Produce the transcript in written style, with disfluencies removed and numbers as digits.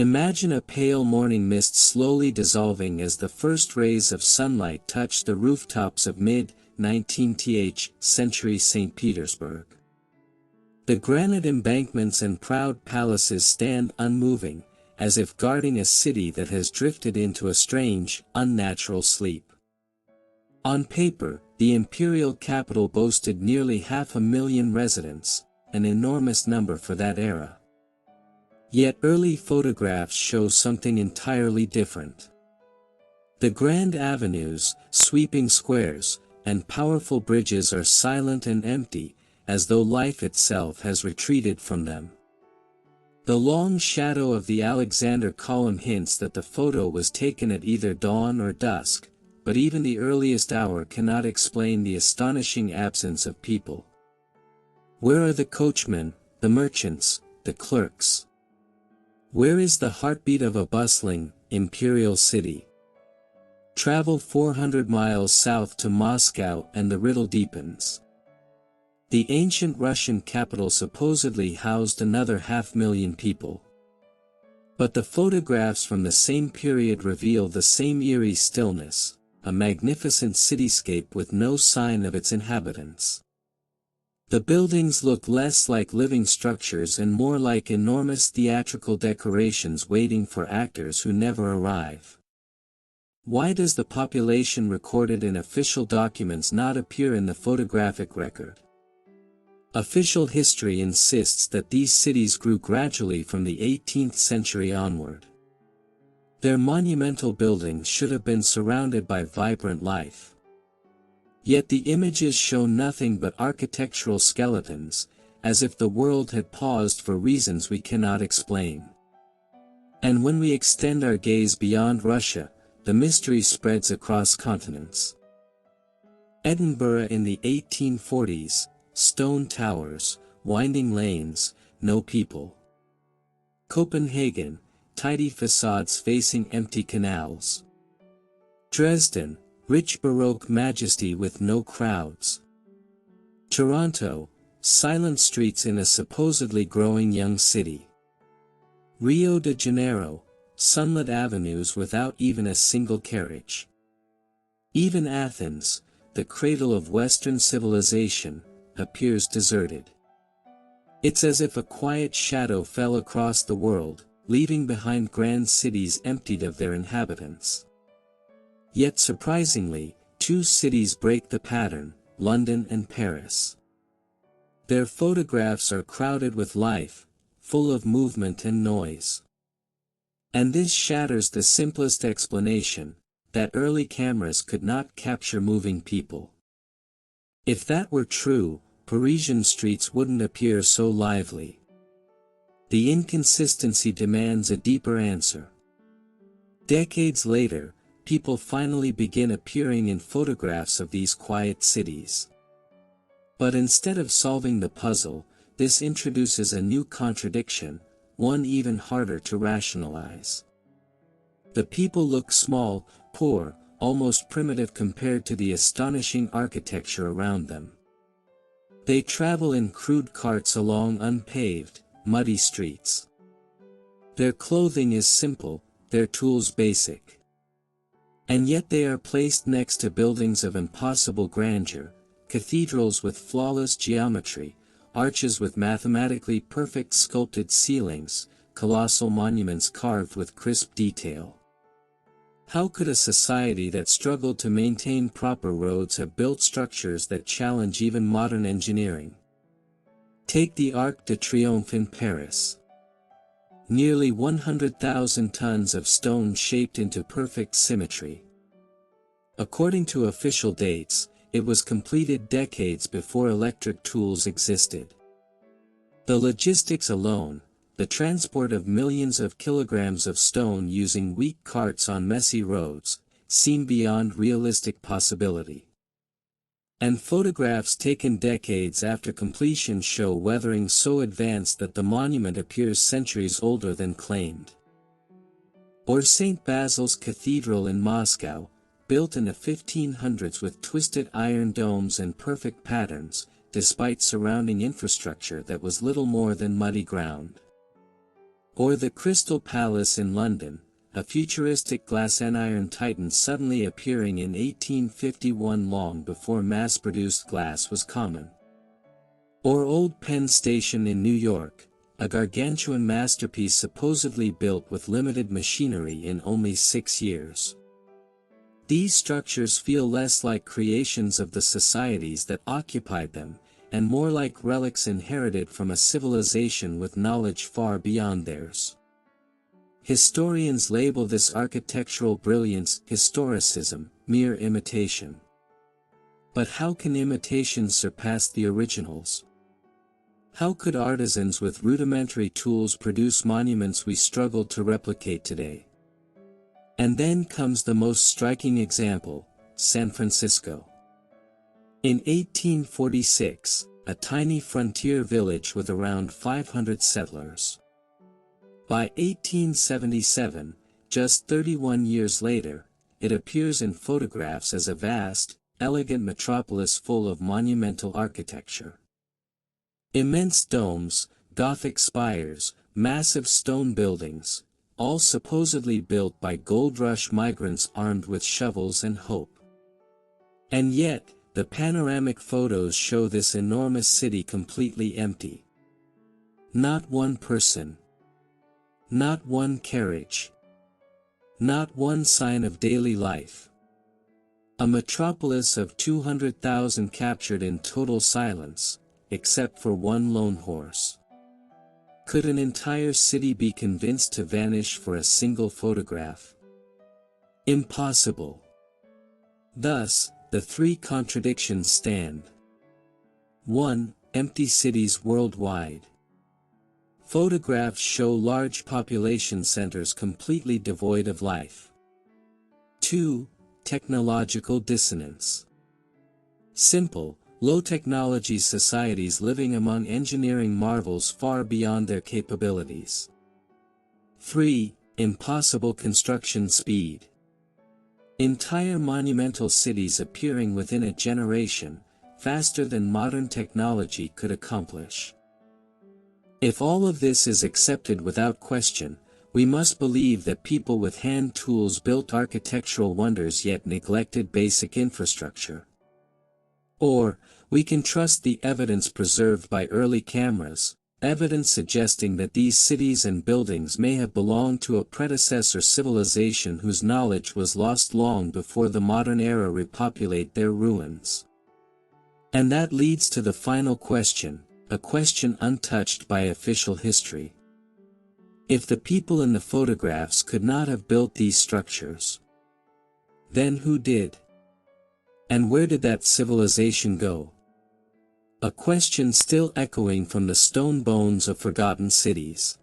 Imagine a pale morning mist slowly dissolving as the first rays of sunlight touch the rooftops of mid-19th-century St. Petersburg. The granite embankments and proud palaces stand unmoving, as if guarding a city that has drifted into a strange, unnatural sleep. On paper, the imperial capital boasted nearly 500,000 residents, an enormous number for that era. Yet early photographs show something entirely different. The grand avenues, sweeping squares, and powerful bridges are silent and empty, as though life itself has retreated from them. The long shadow of the Alexander column hints that the photo was taken at either dawn or dusk, but even the earliest hour cannot explain the astonishing absence of people. Where are the coachmen, the merchants, the clerks? Where is the heartbeat of a bustling, imperial city? Travel 400 miles south to Moscow and the riddle deepens. The ancient Russian capital supposedly housed another 500,000 people. But the photographs from the same period reveal the same eerie stillness, a magnificent cityscape with no sign of its inhabitants. The buildings look less like living structures and more like enormous theatrical decorations waiting for actors who never arrive. Why does the population recorded in official documents not appear in the photographic record? Official history insists that these cities grew gradually from the 18th century onward. Their monumental buildings should have been surrounded by vibrant life. Yet the images show nothing but architectural skeletons, as if the world had paused for reasons we cannot explain. And when we extend our gaze beyond Russia, the mystery spreads across continents. Edinburgh in the 1840s, stone towers, winding lanes, no people. Copenhagen, tidy facades facing empty canals. Dresden, rich Baroque majesty with no crowds. Toronto, silent streets in a supposedly growing young city. Rio de Janeiro, sunlit avenues without even a single carriage. Even Athens, the cradle of Western civilization, appears deserted. It's as if a quiet shadow fell across the world, leaving behind grand cities emptied of their inhabitants. Yet surprisingly, two cities break the pattern, London and Paris. Their photographs are crowded with life, full of movement and noise. And this shatters the simplest explanation, that early cameras could not capture moving people. If that were true, Parisian streets wouldn't appear so lively. The inconsistency demands a deeper answer. Decades later, people finally begin appearing in photographs of these quiet cities. But instead of solving the puzzle, this introduces a new contradiction, one even harder to rationalize. The people look small, poor, almost primitive compared to the astonishing architecture around them. They travel in crude carts along unpaved, muddy streets. Their clothing is simple, their tools basic. And yet they are placed next to buildings of impossible grandeur, cathedrals with flawless geometry, arches with mathematically perfect sculpted ceilings, colossal monuments carved with crisp detail. How could a society that struggled to maintain proper roads have built structures that challenge even modern engineering? Take the Arc de Triomphe in Paris. Nearly 100,000 tons of stone shaped into perfect symmetry. According to official dates, it was completed decades before electric tools existed. The logistics alone, the transport of millions of kilograms of stone using weak carts on messy roads, seem beyond realistic possibility. And photographs taken decades after completion show weathering so advanced that the monument appears centuries older than claimed. Or St. Basil's Cathedral in Moscow, built in the 1500s with twisted iron domes and perfect patterns, despite surrounding infrastructure that was little more than muddy ground. Or the Crystal Palace in London, a futuristic glass and iron titan suddenly appearing in 1851 long before mass-produced glass was common. Or Old Penn Station in New York, a gargantuan masterpiece supposedly built with limited machinery in only 6 years. These structures feel less like creations of the societies that occupied them, and more like relics inherited from a civilization with knowledge far beyond theirs. Historians label this architectural brilliance historicism, mere imitation. But how can imitations surpass the originals? How could artisans with rudimentary tools produce monuments we struggle to replicate today? And then comes the most striking example, San Francisco. In 1846, a tiny frontier village with around 500 settlers. By 1877, just 31 years later, it appears in photographs as a vast, elegant metropolis full of monumental architecture. Immense domes, Gothic spires, massive stone buildings, all supposedly built by gold rush migrants armed with shovels and hope. And yet, the panoramic photos show this enormous city completely empty. Not one person. Not one carriage. Not one sign of daily life. A metropolis of 200,000 captured in total silence, except for one lone horse. Could an entire city be convinced to vanish for a single photograph? Impossible. Thus, the three contradictions stand. 1. Empty cities worldwide. Photographs show large population centers completely devoid of life. 2. Technological dissonance. Simple, low-technology societies living among engineering marvels far beyond their capabilities. 3. Impossible construction speed. Entire monumental cities appearing within a generation, faster than modern technology could accomplish. If all of this is accepted without question, we must believe that people with hand tools built architectural wonders yet neglected basic infrastructure. Or, we can trust the evidence preserved by early cameras, evidence suggesting that these cities and buildings may have belonged to a predecessor civilization whose knowledge was lost long before the modern era repopulate their ruins. And that leads to the final question, a question untouched by official history. If the people in the photographs could not have built these structures, then who did? And where did that civilization go? A question still echoing from the stone bones of forgotten cities.